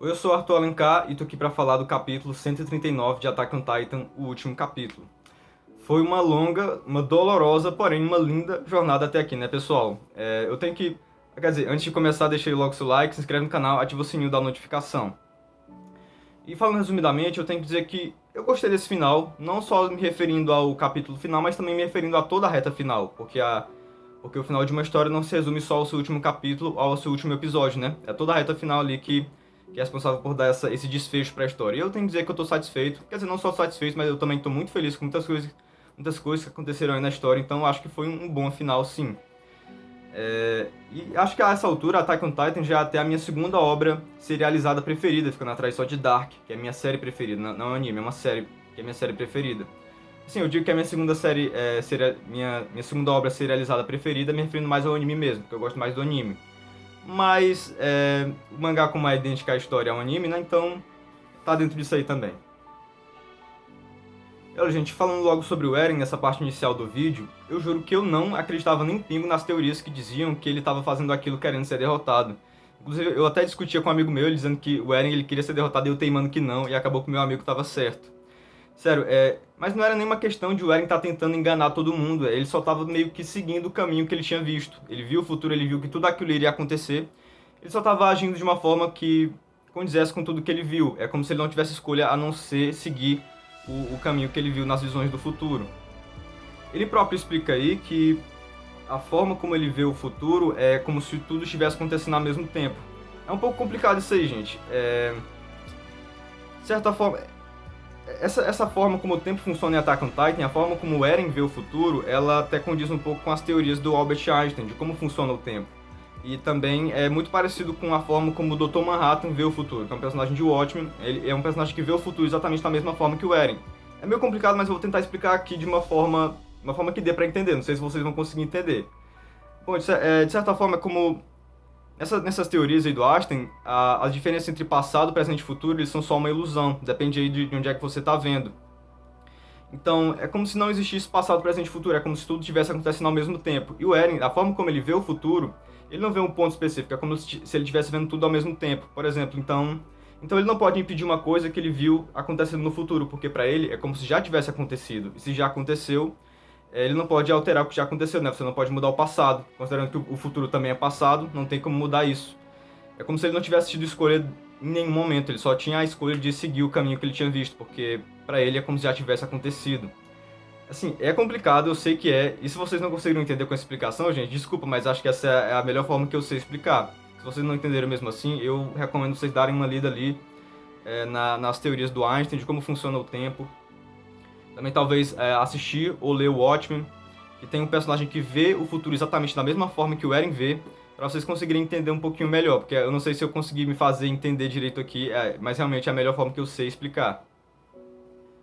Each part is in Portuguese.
Oi, eu sou Arthur Alencar e tô aqui para falar do capítulo 139 de Attack on Titan, o último capítulo. Foi uma longa, uma dolorosa, porém uma linda jornada até aqui, né, pessoal? Eu tenho que... Quer dizer, antes de começar, deixa aí logo seu like, se inscreve no canal, ativa o sininho da notificação. E falando resumidamente, eu tenho que dizer que eu gostei desse final, não só me referindo ao capítulo final, mas também me referindo a toda a reta final, porque o final de uma história não se resume só ao seu último capítulo ou ao seu último episódio, né? É toda a reta final ali que é responsável por dar esse desfecho para a história. E eu tenho que dizer que eu tô satisfeito, quer dizer, não só satisfeito, mas eu também tô muito feliz com muitas coisas que aconteceram aí na história, então eu acho que foi um bom final, sim. E acho que a essa altura, Attack on Titan já é até a minha segunda obra serializada preferida, ficando atrás só de Dark, que é a minha série preferida. Não é um anime, é uma série, que é a minha série preferida. Assim, eu digo que a minha segunda série, minha segunda obra serializada preferida, me referindo mais ao anime mesmo, porque eu gosto mais do anime. Mas o mangá, como é idêntica à história ao anime, né? Então tá dentro disso aí também. E, olha, gente, falando logo sobre o Eren nessa parte inicial do vídeo, eu juro que eu não acreditava nem pingo nas teorias que diziam que ele estava fazendo aquilo querendo ser derrotado. Inclusive, eu até discutia com um amigo meu, ele dizendo que o Eren ele queria ser derrotado e eu teimando que não, e acabou que o meu amigo estava certo. Sério, mas não era nenhuma questão de o Eren estar tentando enganar todo mundo, ele só estava meio que seguindo o caminho que ele tinha visto. Ele viu o futuro, ele viu que tudo aquilo iria acontecer, ele só estava agindo de uma forma que condizesse com tudo que ele viu. É como se ele não tivesse escolha a não ser seguir o caminho que ele viu nas visões do futuro. Ele próprio explica aí que a forma como ele vê o futuro é como se tudo estivesse acontecendo ao mesmo tempo. É um pouco complicado isso aí, gente. De certa forma, essa forma como o tempo funciona em Attack on Titan, a forma como o Eren vê o futuro, ela até condiz um pouco com as teorias do Albert Einstein, de como funciona o tempo. E também é muito parecido com a forma como o Dr. Manhattan vê o futuro, que é um personagem de Watchmen. Ele é um personagem que vê o futuro exatamente da mesma forma que o Eren. É meio complicado, mas eu vou tentar explicar aqui de uma forma que dê pra entender. Não sei se vocês vão conseguir entender. Bom, de certa forma, como nessas teorias aí do Einstein, a diferença entre passado, presente e futuro, eles são só uma ilusão. Depende aí de onde é que você está vendo. Então, é como se não existisse passado, presente e futuro. É como se tudo estivesse acontecendo ao mesmo tempo. E o Eren, a forma como ele vê o futuro, ele não vê um ponto específico. É como se ele estivesse vendo tudo ao mesmo tempo. Por exemplo, então ele não pode impedir uma coisa que ele viu acontecendo no futuro, porque para ele é como se já tivesse acontecido. E se já aconteceu, ele não pode alterar o que já aconteceu, né? Você não pode mudar o passado. Considerando que o futuro também é passado, não tem como mudar isso. É como se ele não tivesse tido escolha em nenhum momento, ele só tinha a escolha de seguir o caminho que ele tinha visto, porque pra ele é como se já tivesse acontecido. Assim, é complicado, eu sei que é, e se vocês não conseguiram entender com essa explicação, gente, desculpa, mas acho que essa é a melhor forma que eu sei explicar. Se vocês não entenderam mesmo assim, eu recomendo vocês darem uma lida ali nas teorias do Einstein, de como funciona o tempo. Também talvez assistir ou ler o Watchmen, que tem um personagem que vê o futuro exatamente da mesma forma que o Eren vê, para vocês conseguirem entender um pouquinho melhor, porque eu não sei se eu consegui me fazer entender direito aqui, mas realmente é a melhor forma que eu sei explicar.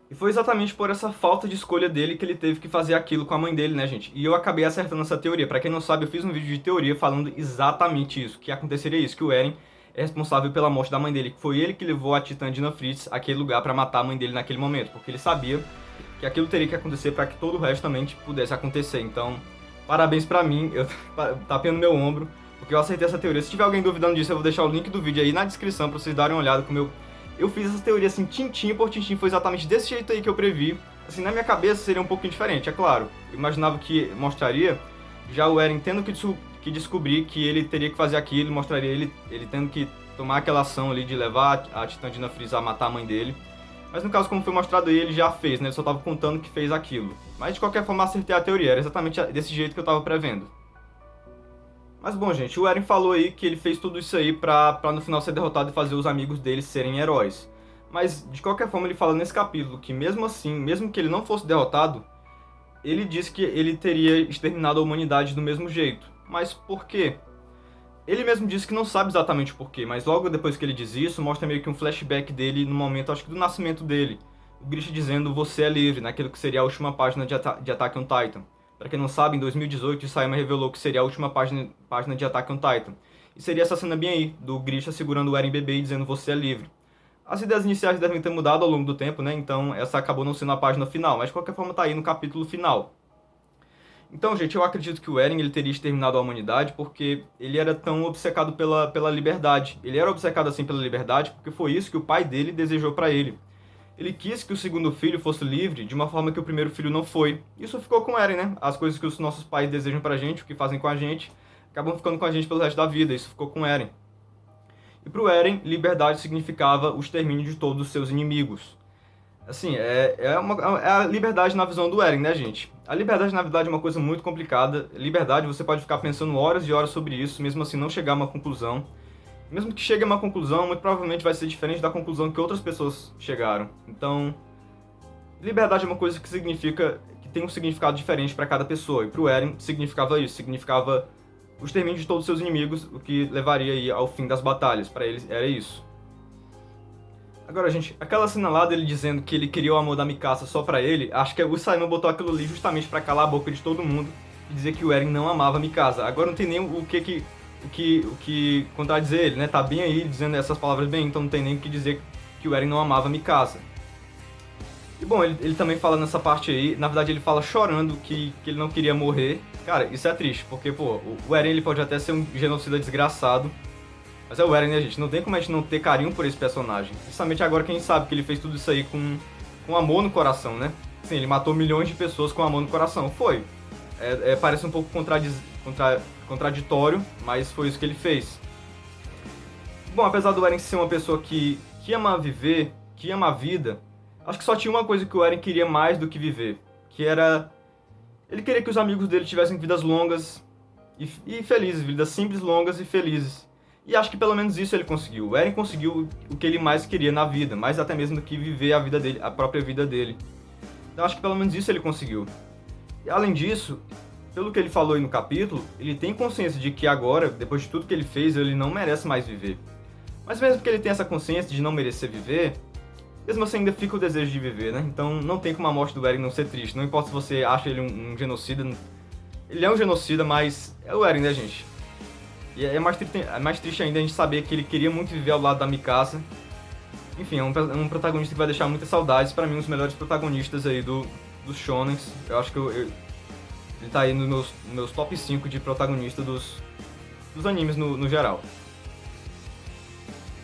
E foi exatamente por essa falta de escolha dele que ele teve que fazer aquilo com a mãe dele, né, gente? E eu acabei acertando essa teoria. Pra quem não sabe, eu fiz um vídeo de teoria falando exatamente isso, que aconteceria isso, que o Eren é responsável pela morte da mãe dele, que foi ele que levou a Titã Dina Fritz àquele lugar pra matar a mãe dele naquele momento, porque ele sabia que aquilo teria que acontecer para que todo o resto também pudesse acontecer. Então, parabéns pra mim, eu tapei no meu ombro, porque eu acertei essa teoria. Se tiver alguém duvidando disso, eu vou deixar o link do vídeo aí na descrição pra vocês darem uma olhada como eu fiz essa teoria assim, tintim por tintim, foi exatamente desse jeito aí que eu previ. Assim, na minha cabeça seria um pouquinho diferente, é claro. Eu imaginava que mostraria já o Eren tendo que descobrir que ele teria que fazer aquilo, mostraria ele tendo que tomar aquela ação ali de levar a Titã Dina Fritz a matar a mãe dele. Mas no caso, como foi mostrado aí, ele já fez, né? Ele só tava contando que fez aquilo. Mas de qualquer forma, acertei a teoria. Era exatamente desse jeito que eu tava prevendo. Mas bom, gente, o Eren falou aí que ele fez tudo isso aí pra no final ser derrotado e fazer os amigos dele serem heróis. Mas de qualquer forma, ele fala nesse capítulo que mesmo assim, mesmo que ele não fosse derrotado, ele disse que ele teria exterminado a humanidade do mesmo jeito. Mas por quê? Ele mesmo disse que não sabe exatamente o porquê, mas logo depois que ele diz isso, mostra meio que um flashback dele no momento, acho que do nascimento dele. O Grisha dizendo "Você é livre", naquilo que seria a última página de Attack on Titan. Pra quem não sabe, em 2018, o Isayama revelou que seria a última página de Attack on Titan. E seria essa cena bem aí, do Grisha segurando o Eren bebê e dizendo "Você é livre". As ideias iniciais devem ter mudado ao longo do tempo, né? Então essa acabou não sendo a página final, mas de qualquer forma tá aí no capítulo final. Então, gente, eu acredito que o Eren ele teria exterminado a humanidade porque ele era tão obcecado pela liberdade. Ele era obcecado assim pela liberdade porque foi isso que o pai dele desejou para ele. Ele quis que o segundo filho fosse livre de uma forma que o primeiro filho não foi. Isso ficou com o Eren, né? As coisas que os nossos pais desejam pra gente, o que fazem com a gente, acabam ficando com a gente pelo resto da vida. Isso ficou com o Eren. E pro Eren, liberdade significava o extermínio de todos os seus inimigos. Assim, é a liberdade na visão do Eren, né, gente? A liberdade, na verdade, é uma coisa muito complicada. Liberdade, você pode ficar pensando horas e horas sobre isso, mesmo assim não chegar a uma conclusão. Mesmo que chegue a uma conclusão, muito provavelmente vai ser diferente da conclusão que outras pessoas chegaram. Então, liberdade é uma coisa que significa que tem um significado diferente para cada pessoa. E pro Eren significava isso, significava o extermínio de todos os seus inimigos, o que levaria aí ao fim das batalhas. Para ele era isso. Agora, gente, aquela cena lá dele dizendo que ele queria o amor da Mikasa só pra ele, acho que o Simon botou aquilo ali justamente pra calar a boca de todo mundo e dizer que o Eren não amava a Mikasa. Agora não tem nem o que contradizer ele, né? Tá bem aí dizendo essas palavras bem, então não tem nem o que dizer que o Eren não amava a Mikasa. E bom, ele também fala nessa parte aí, na verdade ele fala chorando que ele não queria morrer. Cara, isso é triste, porque, pô, o Eren ele pode até ser um genocida desgraçado, mas é o Eren, né, gente? Não tem como a gente não ter carinho por esse personagem. Justamente agora quem sabe que ele fez tudo isso aí com amor no coração, né? Sim, ele matou milhões de pessoas com amor no coração. Foi. Parece um pouco contraditório, mas foi isso que ele fez. Bom, apesar do Eren ser uma pessoa que ama viver, que ama a vida, acho que só tinha uma coisa que o Eren queria mais do que viver, que era... Ele queria que os amigos dele tivessem vidas longas e felizes, vidas simples, longas e felizes. E acho que pelo menos isso ele conseguiu. O Eren conseguiu o que ele mais queria na vida, mais até mesmo do que viver a vida dele, a própria vida dele. Então acho que pelo menos isso ele conseguiu. E além disso, pelo que ele falou aí no capítulo, ele tem consciência de que agora, depois de tudo que ele fez, ele não merece mais viver. Mas mesmo que ele tenha essa consciência de não merecer viver, mesmo assim ainda fica o desejo de viver, né? Então não tem como a morte do Eren não ser triste. Não importa se você acha ele um genocida. Ele é um genocida, mas é o Eren, né, gente? E é mais triste ainda a gente saber que ele queria muito viver ao lado da Mikasa. Enfim, é um protagonista que vai deixar muitas saudades. Pra mim, um dos melhores protagonistas aí dos shonens. Eu acho que ele tá aí nos meus top 5 de protagonista dos animes no geral.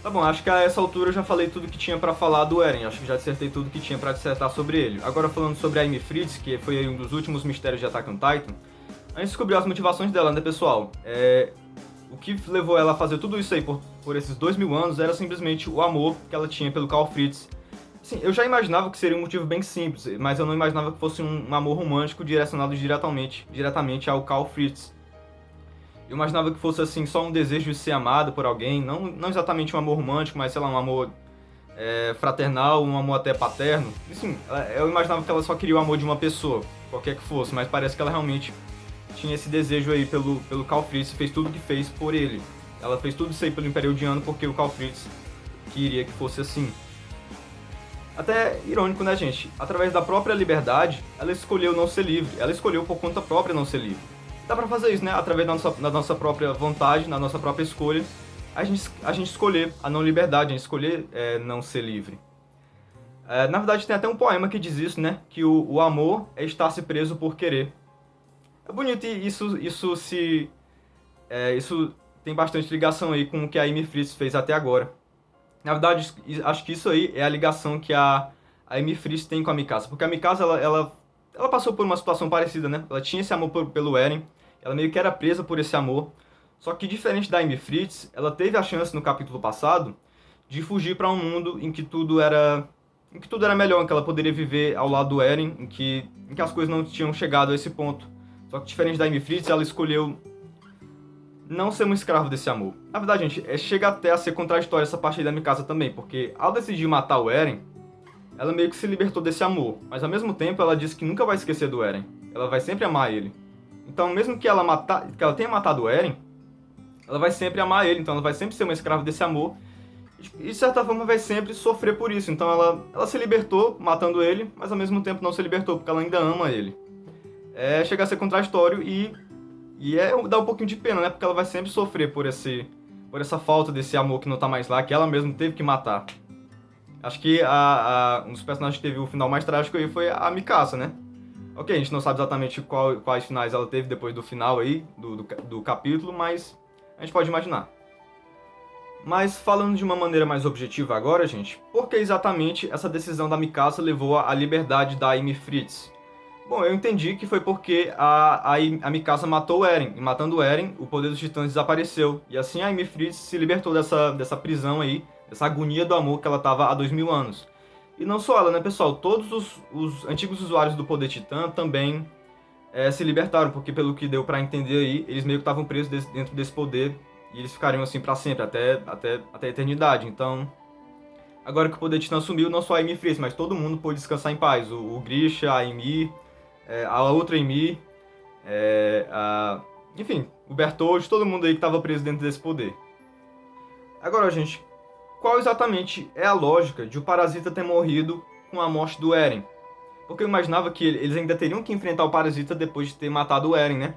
Tá bom, acho que a essa altura eu já falei tudo que tinha pra falar do Eren. Acho que já dissertei tudo que tinha pra dissertar sobre ele. Agora falando sobre a Amy Fritz, que foi aí um dos últimos mistérios de Attack on Titan, a gente descobriu as motivações dela, né, pessoal? O que levou ela a fazer tudo isso aí por esses 2000 anos era simplesmente o amor que ela tinha pelo Carl Fritz. Sim, eu já imaginava que seria um motivo bem simples, mas eu não imaginava que fosse um amor romântico direcionado diretamente ao Carl Fritz. Eu imaginava que fosse assim só um desejo de ser amado por alguém, não exatamente um amor romântico, mas sei lá, um amor fraternal, um amor até paterno. E, sim, eu imaginava que ela só queria o amor de uma pessoa, qualquer que fosse, mas parece que ela realmente tinha esse desejo aí pelo Carl Fritz e fez tudo o que fez por ele. Ela fez tudo isso aí pelo Império Odiano porque o Carl Fritz queria que fosse assim. Até irônico, né, gente? Através da própria liberdade, ela escolheu não ser livre. Ela escolheu por conta própria não ser livre. Dá pra fazer isso, né? Através da nossa própria vontade, da nossa própria escolha, a gente escolher a não liberdade, a gente escolher não ser livre. Na verdade, tem até um poema que diz isso, né? Que o amor é estar-se preso por querer. É bonito e isso tem bastante ligação aí com o que a Amy Fritz fez até agora. Na verdade, acho que isso aí é a ligação que a Amy Fritz tem com a Mikasa. Porque a Mikasa, ela passou por uma situação parecida, né? Ela tinha esse amor pelo Eren, ela meio que era presa por esse amor. Só que diferente da Amy Fritz, ela teve a chance no capítulo passado de fugir para um mundo em que tudo era melhor, em que ela poderia viver ao lado do Eren, em que as coisas não tinham chegado a esse ponto. Só que diferente da Amy Fritz, ela escolheu não ser um escravo desse amor. Na verdade, gente, chega até a ser contraditória essa parte aí da Mikasa também, porque ao decidir matar o Eren, ela meio que se libertou desse amor, mas ao mesmo tempo ela disse que nunca vai esquecer do Eren. Ela vai sempre amar ele. Então, mesmo que ela tenha matado o Eren, ela vai sempre amar ele, então ela vai sempre ser uma escrava desse amor e de certa forma vai sempre sofrer por isso. Então ela se libertou matando ele, mas ao mesmo tempo não se libertou porque ela ainda ama ele. Chega a ser contraditório e dá um pouquinho de pena, né? Porque ela vai sempre sofrer por essa falta desse amor que não tá mais lá, que ela mesma teve que matar. Acho que um dos personagens que teve o final mais trágico aí foi a Mikasa, né? Ok, a gente não sabe exatamente quais finais ela teve depois do final aí, do capítulo, mas a gente pode imaginar. Mas falando de uma maneira mais objetiva agora, gente, por que exatamente essa decisão da Mikasa levou à liberdade da Amy Fritz? Bom, eu entendi que foi porque a Mikasa matou o Eren, e matando o Eren, o poder dos titãs desapareceu, e assim a Amy Fritz se libertou dessa prisão aí, dessa agonia do amor que ela estava há 2000 anos. E não só ela, né, pessoal? Todos os antigos usuários do poder titã também se libertaram, porque pelo que deu pra entender aí, eles meio que estavam presos dentro desse poder e eles ficariam assim pra sempre, até a eternidade. Então, agora que o poder titã sumiu, não só a Amy Fritz, mas todo mundo pôde descansar em paz. O Grisha, a Amy, a outra Amy, enfim, o Bertold, todo mundo aí que estava preso dentro desse poder. Agora, gente, qual exatamente é a lógica de o Parasita ter morrido com a morte do Eren? Porque eu imaginava que eles ainda teriam que enfrentar o Parasita depois de ter matado o Eren, né?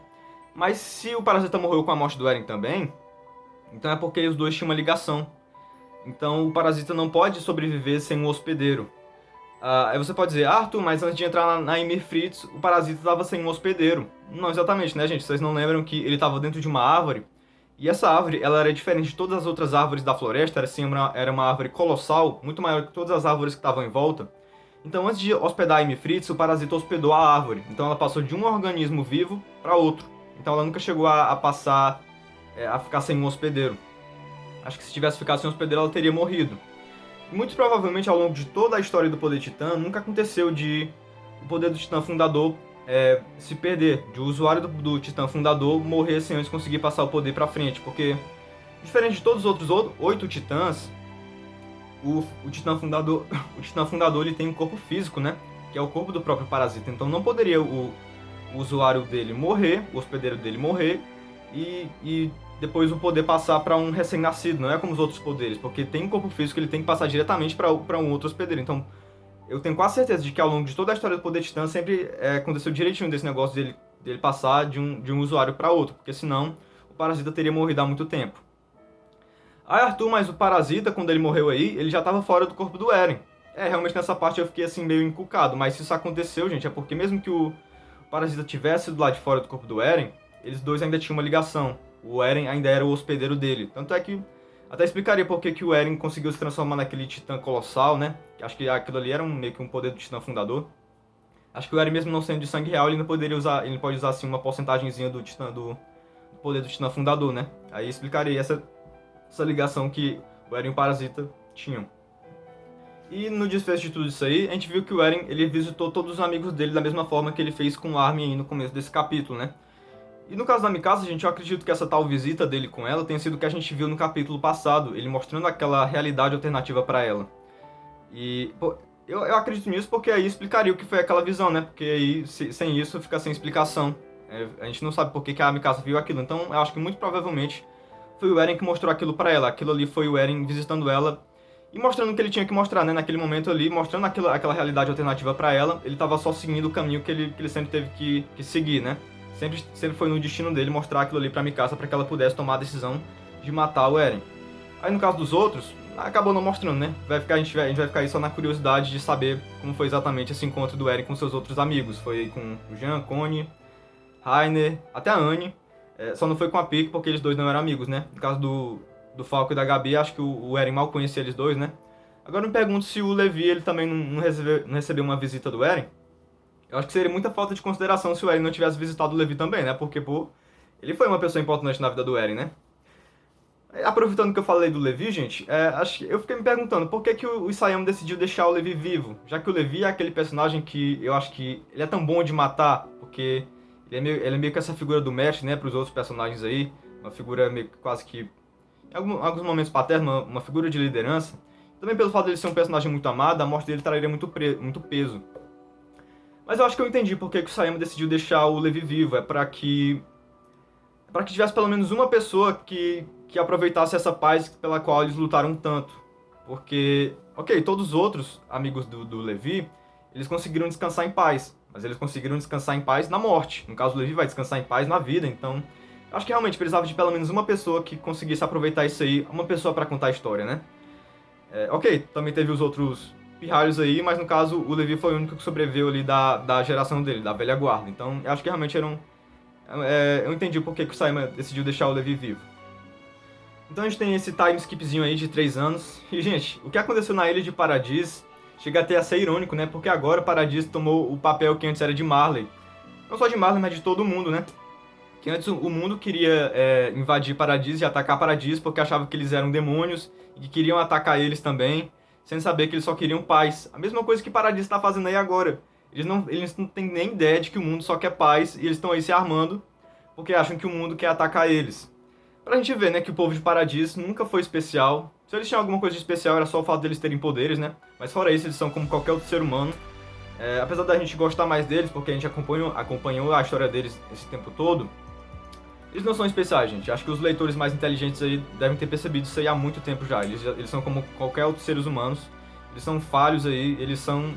Mas se o Parasita morreu com a morte do Eren também, então é porque os dois tinham uma ligação. Então o Parasita não pode sobreviver sem um hospedeiro. Aí você pode dizer, Arthur, mas antes de entrar na Ymir Fritz, o Parasita estava sem um hospedeiro. Não exatamente, né, gente? Vocês não lembram que ele estava dentro de uma árvore? E essa árvore, ela era diferente de todas as outras árvores da floresta, era uma árvore colossal, muito maior que todas as árvores que estavam em volta. Então, antes de hospedar a Ymir Fritz, o parasita hospedou a árvore. Então, ela passou de um organismo vivo para outro. Então, ela nunca chegou a passar, a ficar sem um hospedeiro. Acho que se tivesse ficado sem um hospedeiro, ela teria morrido. E muito provavelmente, ao longo de toda a história do Poder Titã, nunca aconteceu de o poder do Titã Fundador se perder, de o usuário do Titã Fundador morrer sem antes conseguir passar o poder para frente, porque diferente de todos os outros 8 Titãs, o Titã Fundador, o Titã Fundador ele tem um corpo físico, né? Que é o corpo do próprio parasita. Então não poderia o usuário dele morrer, o hospedeiro dele morrer e depois o poder passar para um recém-nascido. Não é como os outros poderes, porque tem um corpo físico, ele tem que passar diretamente para um outro hospedeiro. Então eu tenho quase certeza de que ao longo de toda a história do Poder Titã sempre aconteceu direitinho desse negócio dele passar de um usuário para outro, porque senão o parasita teria morrido há muito tempo. Aí Arthur, mas o Parasita, quando ele morreu aí, ele já tava fora do corpo do Eren. Realmente nessa parte eu fiquei assim meio encucado, mas se isso aconteceu, gente, é porque mesmo que o Parasita tivesse do lado de fora do corpo do Eren, eles dois ainda tinham uma ligação. O Eren ainda era o hospedeiro dele. Tanto é que até explicaria por que o Eren conseguiu se transformar naquele titã colossal, né? Acho que aquilo ali era meio que um poder do titã fundador. Acho que o Eren mesmo não sendo de sangue real, ele ainda poderia usar, ele pode usar assim uma porcentagemzinha do poder do titã fundador, né? Aí explicaria essa ligação que o Eren e o Parasita tinham. E no desfecho de tudo isso aí, a gente viu que o Eren ele visitou todos os amigos dele da mesma forma que ele fez com o Armin aí no começo desse capítulo, né? E no caso da Mikasa, gente, eu acredito que essa tal visita dele com ela tenha sido o que a gente viu no capítulo passado, ele mostrando aquela realidade alternativa para ela. E pô, eu acredito nisso porque aí explicaria o que foi aquela visão, né? Porque aí sem isso fica sem explicação. A gente não sabe por que a Mikasa viu aquilo, então eu acho que muito provavelmente foi o Eren que mostrou aquilo pra ela. Aquilo ali foi o Eren visitando ela e mostrando o que ele tinha que mostrar, né? Naquele momento ali, mostrando aquela realidade alternativa pra ela. Ele tava só seguindo o caminho que ele sempre teve que seguir, né? Sempre foi no destino dele mostrar aquilo ali pra Mikasa pra que ela pudesse tomar a decisão de matar o Eren. Aí no caso dos outros, acabou não mostrando, né? A gente vai ficar aí só na curiosidade de saber como foi exatamente esse encontro do Eren com seus outros amigos. Foi com o Jean, Connie, Rainer, até a Anne. Só não foi com a Pique porque eles dois não eram amigos, né? No caso do Falco e da Gabi, acho que o Eren mal conhecia eles dois, né? Agora eu me pergunto se o Levi ele também não recebeu uma visita do Eren. Eu acho que seria muita falta de consideração se o Eren não tivesse visitado o Levi também, né? Porque, pô, ele foi uma pessoa importante na vida do Eren, né? Aproveitando que eu falei do Levi, gente, acho que eu fiquei me perguntando por que o Isayama decidiu deixar o Levi vivo, já que o Levi é aquele personagem que eu acho que ele é tão bom de matar, porque ele é meio que essa figura do mestre, né, para os outros personagens aí, uma figura meio que quase que, em alguns momentos paterna, uma figura de liderança. Também pelo fato de ele ser um personagem muito amado, a morte dele traria muito peso. Mas eu acho que eu entendi por que o Isayama decidiu deixar o Levi vivo, para que tivesse pelo menos uma pessoa que aproveitasse essa paz pela qual eles lutaram tanto. Porque, ok, todos os outros amigos do Levi, eles conseguiram descansar em paz. Mas eles conseguiram descansar em paz na morte. No caso, o Levi vai descansar em paz na vida. Então, acho que realmente precisava de pelo menos uma pessoa que conseguisse aproveitar isso aí. Uma pessoa para contar a história, né? Ok, também teve os outros pirralhos aí, mas no caso o Levi foi o único que sobreviveu ali da geração dele, da velha guarda. Então eu acho que realmente era um. Eu entendi por que o Simon decidiu deixar o Levi vivo. Então a gente tem esse time skipzinho aí de 3 anos. E, gente, o que aconteceu na Ilha de Paradis chega até a ser irônico, né? Porque agora Paradis tomou o papel que antes era de Marley. Não só de Marley, mas de todo mundo, né? Que antes o mundo queria invadir Paradis e atacar Paradis porque achava que eles eram demônios e que queriam atacar eles também, sem saber que eles só queriam paz. A mesma coisa que Paradis está fazendo aí agora. Eles não têm nem ideia de que o mundo só quer paz e eles estão aí se armando porque acham que o mundo quer atacar eles. Pra gente ver, né, que o povo de Paradis nunca foi especial. Se eles tinham alguma coisa de especial era só o fato deles terem poderes, né? Mas fora isso, eles são como qualquer outro ser humano. Apesar da gente gostar mais deles, porque a gente acompanhou a história deles esse tempo todo, eles não são especiais, gente. Acho que os leitores mais inteligentes aí devem ter percebido isso aí há muito tempo já. Eles são como qualquer outro seres humanos. Eles são falhos aí, eles são...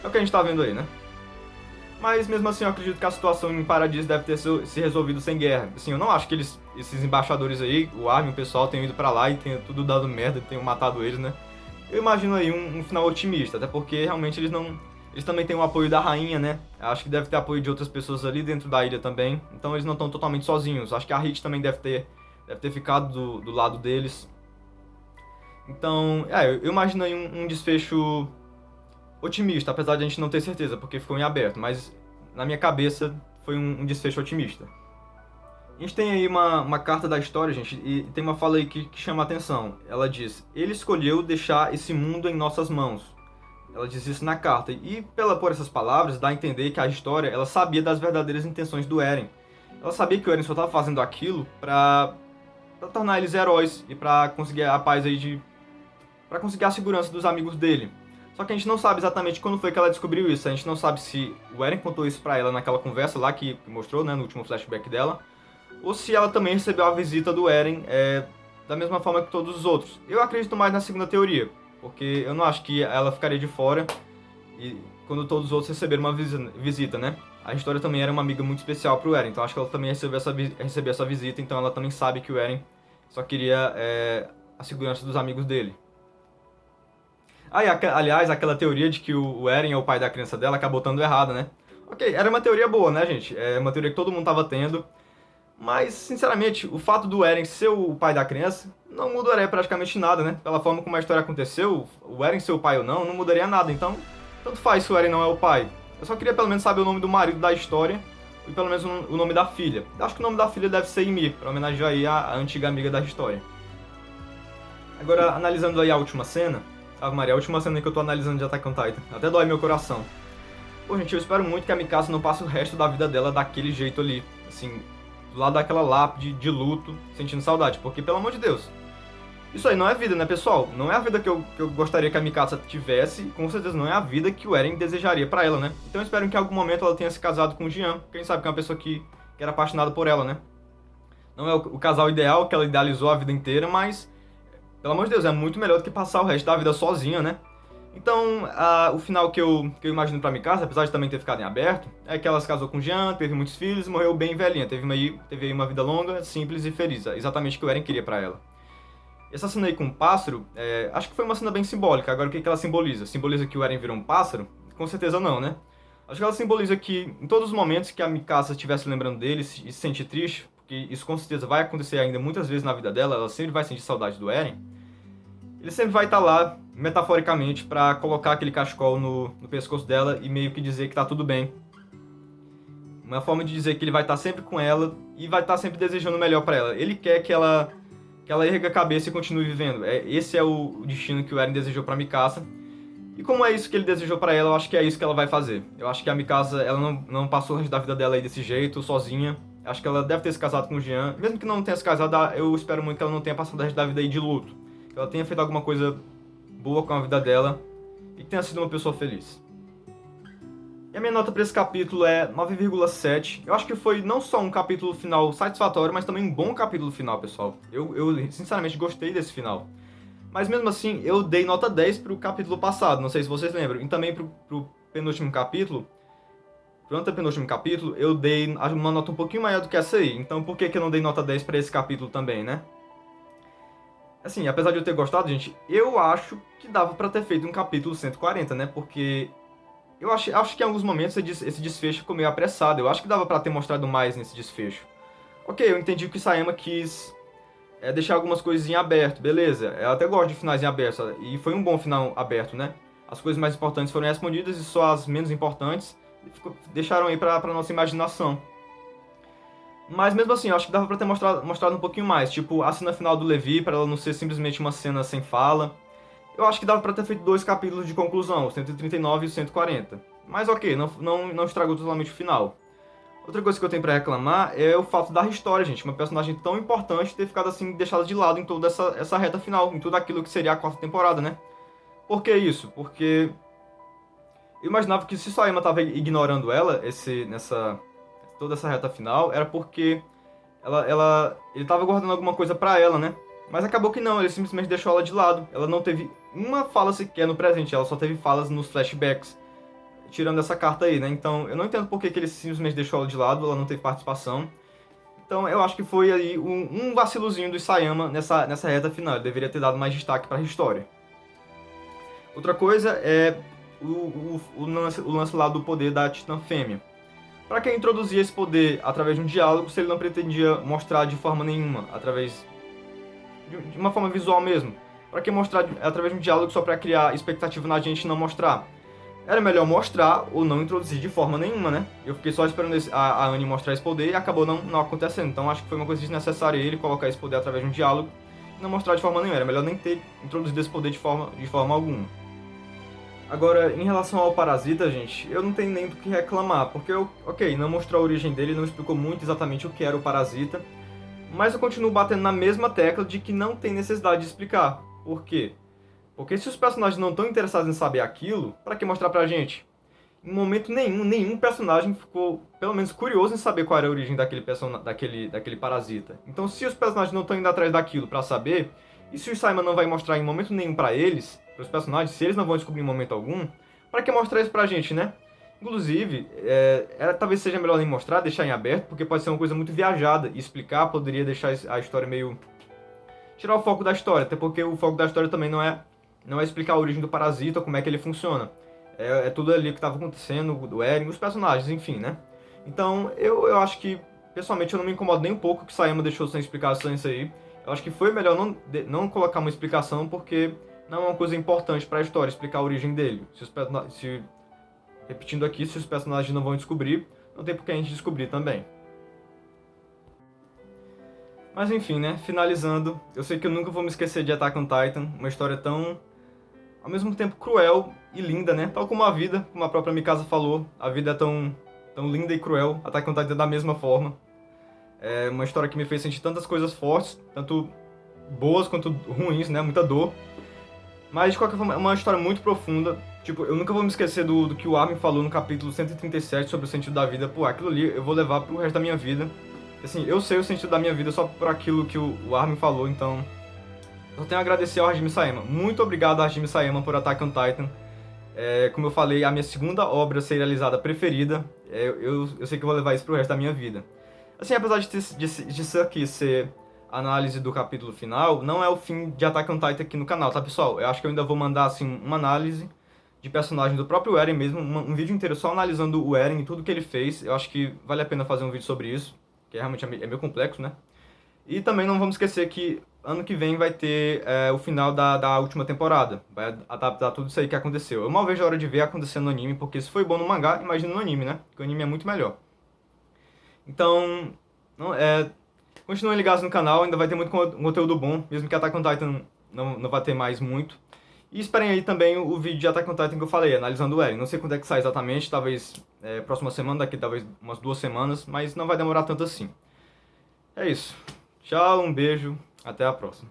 É o que a gente tá vendo aí, né? Mas mesmo assim eu acredito que a situação em Paradis deve ter se resolvido sem guerra. Assim, eu não acho que esses embaixadores aí, o Armin, o pessoal, tenham ido pra lá e tenham tudo dado merda, tenham matado eles, né? Eu imagino aí um final otimista, até porque realmente eles não... Eles também têm o apoio da rainha, né? Acho que deve ter apoio de outras pessoas ali dentro da ilha também. Então eles não estão totalmente sozinhos. Acho que a Hit também deve ter ficado do lado deles. Então, eu imagino aí um desfecho otimista, apesar de a gente não ter certeza, porque ficou em aberto. Mas na minha cabeça foi um desfecho otimista. A gente tem aí uma carta da história, gente, e tem uma fala aí que chama a atenção. Ela diz: Ele escolheu deixar esse mundo em nossas mãos. Ela diz isso na carta. E por essas palavras, dá a entender que a história ela sabia das verdadeiras intenções do Eren. Ela sabia que o Eren só estava fazendo aquilo pra tornar eles heróis e pra conseguir a paz aí pra conseguir a segurança dos amigos dele. Só que a gente não sabe exatamente quando foi que ela descobriu isso. A gente não sabe se o Eren contou isso pra ela naquela conversa lá que mostrou, né, no último flashback dela, ou se ela também recebeu a visita do Eren da mesma forma que todos os outros. Eu acredito mais na segunda teoria, porque eu não acho que ela ficaria de fora e quando todos os outros receberam uma visita, né? A história também era uma amiga muito especial pro Eren, então acho que ela também recebeu essa visita, então ela também sabe que o Eren só queria a segurança dos amigos dele. Aliás, aquela teoria de que o Eren é o pai da criança dela acabou estando errada, né? Ok, era uma teoria boa, né, gente? É uma teoria que todo mundo tava tendo. Mas, sinceramente, o fato do Eren ser o pai da criança não mudaria praticamente nada, né? Pela forma como a história aconteceu, o Eren ser o pai ou não mudaria nada. Então, tanto faz se o Eren não é o pai. Eu só queria pelo menos saber o nome do marido da história e pelo menos o nome da filha. Acho que o nome da filha deve ser Ymir, para homenagear aí a antiga amiga da história. Agora, analisando aí a última cena, Ave Maria, a última cena que eu tô analisando de Attack on Titan, até dói meu coração. Pô, gente, eu espero muito que a Mikasa não passe o resto da vida dela daquele jeito ali, assim, do lado daquela lápide de luto, sentindo saudade, porque pelo amor de Deus, isso aí não é vida, né, pessoal? Não é a vida que eu gostaria que a Mikasa tivesse, e com certeza não é a vida que o Eren desejaria pra ela, né? Então eu espero que em algum momento ela tenha se casado com o Jean, quem sabe que é uma pessoa que era apaixonada por ela, né? Não é o casal ideal que ela idealizou a vida inteira, mas, pelo amor de Deus, é muito melhor do que passar o resto da vida sozinha, né? Então, o final que eu imagino pra Mikasa, apesar de também ter ficado em aberto, é que ela se casou com o Jean, teve muitos filhos e morreu bem velhinha. Teve aí uma vida longa, simples e feliz. Exatamente o que o Eren queria pra ela. Essa cena aí com o pássaro, acho que foi uma cena bem simbólica. Agora, o que ela simboliza? Simboliza que o Eren virou um pássaro? Com certeza não, né? Acho que ela simboliza que, em todos os momentos que a Mikasa estivesse lembrando dele e se sentir triste, porque isso com certeza vai acontecer ainda muitas vezes na vida dela, ela sempre vai sentir saudade do Eren, ele sempre vai estar lá, metaforicamente, pra colocar aquele cachecol no pescoço dela e meio que dizer que tá tudo bem. Uma forma de dizer que ele vai estar sempre com ela e vai estar sempre desejando o melhor pra ela. Ele quer que ela erga a cabeça e continue vivendo. Esse é o destino que o Eren desejou pra Mikasa. E como é isso que ele desejou pra ela, eu acho que é isso que ela vai fazer. Eu acho que a Mikasa, ela não passou o resto da vida dela aí desse jeito, sozinha. Acho que ela deve ter se casado com o Jean. Mesmo que não tenha se casado, eu espero muito que ela não tenha passado o resto da vida aí de luto. Que ela tenha feito alguma coisa boa com a vida dela e que tenha sido uma pessoa feliz. E a minha nota para esse capítulo é 9,7. Eu acho que foi não só um capítulo final satisfatório, mas também um bom capítulo final, pessoal. Eu sinceramente gostei desse final. Mas mesmo assim, eu dei nota 10 pro capítulo passado, não sei se vocês lembram. E também pro penúltimo capítulo, pro antepenúltimo capítulo, eu dei uma nota um pouquinho maior do que essa aí. Então por que eu não dei nota 10 para esse capítulo também, né? Assim, apesar de eu ter gostado, gente, eu acho que dava pra ter feito um capítulo 140, né? Porque acho que em alguns momentos esse desfecho ficou meio apressado. Eu acho que dava pra ter mostrado mais nesse desfecho. Ok, eu entendi que o Isayama quis deixar algumas coisas em aberto, beleza. Eu até gosto de finais em aberto, sabe? E foi um bom final aberto, né? As coisas mais importantes foram respondidas e só as menos importantes deixaram aí pra nossa imaginação. Mas mesmo assim, eu acho que dava pra ter mostrado um pouquinho mais. Tipo, a cena final do Levi, pra ela não ser simplesmente uma cena sem fala. Eu acho que dava pra ter feito 2 capítulos de conclusão, o 139 e o 140. Mas ok, não estragou totalmente o final. Outra coisa que eu tenho pra reclamar é o fato da história, gente. Uma personagem tão importante ter ficado assim, deixada de lado em toda essa reta final, em tudo aquilo que seria a 4ª temporada, né? Por que isso? Porque eu imaginava que se Saima tava ignorando ela, toda essa reta final, era porque ele tava guardando alguma coisa pra ela, né? Mas acabou que não, ele simplesmente deixou ela de lado. Ela não teve uma fala sequer no presente, ela só teve falas nos flashbacks, tirando essa carta aí, né? Então eu não entendo por que ele simplesmente deixou ela de lado, ela não teve participação. Então eu acho que foi aí um vacilozinho do Isayama nessa reta final, ele deveria ter dado mais destaque pra história. Outra coisa é o lance lá do poder da Titã Fêmea. Para que introduzir esse poder através de um diálogo se ele não pretendia mostrar de forma nenhuma, através de uma forma visual mesmo? Para que mostrar através de um diálogo só para criar expectativa na gente e não mostrar? Era melhor mostrar ou não introduzir de forma nenhuma, né? Eu fiquei só esperando a Annie mostrar esse poder e acabou não acontecendo. Então acho que foi uma coisa desnecessária ele colocar esse poder através de um diálogo e não mostrar de forma nenhuma. Era melhor nem ter introduzido esse poder de forma alguma. Agora, em relação ao Parasita, gente, eu não tenho nem do que reclamar, porque, ok, não mostrou a origem dele, não explicou muito exatamente o que era o Parasita, mas eu continuo batendo na mesma tecla de que não tem necessidade de explicar. Por quê? Porque se os personagens não estão interessados em saber aquilo, pra que mostrar pra gente? Em momento nenhum personagem ficou, pelo menos, curioso em saber qual era a origem daquele parasita. Então, se os personagens não estão indo atrás daquilo pra saber, e se o Simon não vai mostrar em momento nenhum pra eles, pros personagens, se eles não vão descobrir em momento algum, pra que mostrar isso pra gente, né? Inclusive, talvez seja melhor nem mostrar, deixar em aberto, porque pode ser uma coisa muito viajada, e explicar poderia deixar a história meio... tirar o foco da história, até porque o foco da história também não é explicar a origem do parasita, como é que ele funciona. É tudo ali que estava acontecendo, do Eren, os personagens, enfim, né? Então, eu acho que, pessoalmente, eu não me incomodo nem um pouco que Sayama deixou sem explicação isso aí. Eu acho que foi melhor não colocar uma explicação, porque não é uma coisa importante para a história explicar a origem dele. Repetindo aqui, se os personagens não vão descobrir, não tem por que a gente descobrir também. Mas enfim, né? Finalizando, eu sei que eu nunca vou me esquecer de Attack on Titan, uma história tão, ao mesmo tempo, cruel e linda, né? Tal como a vida, como a própria Mikasa falou, a vida é tão linda e cruel, Attack on Titan é da mesma forma. É uma história que me fez sentir tantas coisas fortes, tanto boas quanto ruins, né? Muita dor. Mas, de qualquer forma, é uma história muito profunda. Tipo, eu nunca vou me esquecer do que o Armin falou no capítulo 137 sobre o sentido da vida. Pô, aquilo ali eu vou levar pro resto da minha vida. Assim, eu sei o sentido da minha vida só por aquilo que o Armin falou, então... eu tenho a agradecer ao Hajime Sayama. Muito obrigado, Hajime Sayama, por Attack on Titan. Como eu falei, a minha segunda obra serializada preferida. Eu sei que eu vou levar isso pro resto da minha vida. Assim, apesar disso aqui ser análise do capítulo final, não é o fim de Attack on Titan aqui no canal, tá, pessoal? Eu acho que eu ainda vou mandar, assim, uma análise de personagem do próprio Eren mesmo, um vídeo inteiro só analisando o Eren e tudo que ele fez. Eu acho que vale a pena fazer um vídeo sobre isso, que realmente é meio complexo, né? E também não vamos esquecer que ano que vem vai ter o final da última temporada. Vai adaptar tudo isso aí que aconteceu. Eu mal vejo a hora de ver acontecendo no anime, porque se foi bom no mangá, imagina no anime, né? Porque o anime é muito melhor. Então, continuem ligados no canal, ainda vai ter muito conteúdo bom, mesmo que Attack on Titan não vai ter mais muito. E esperem aí também o vídeo de Attack on Titan que eu falei, analisando o Eren. Não sei quando é que sai exatamente, talvez próxima semana, daqui talvez umas 2 semanas, mas não vai demorar tanto assim. É isso. Tchau, um beijo, até a próxima.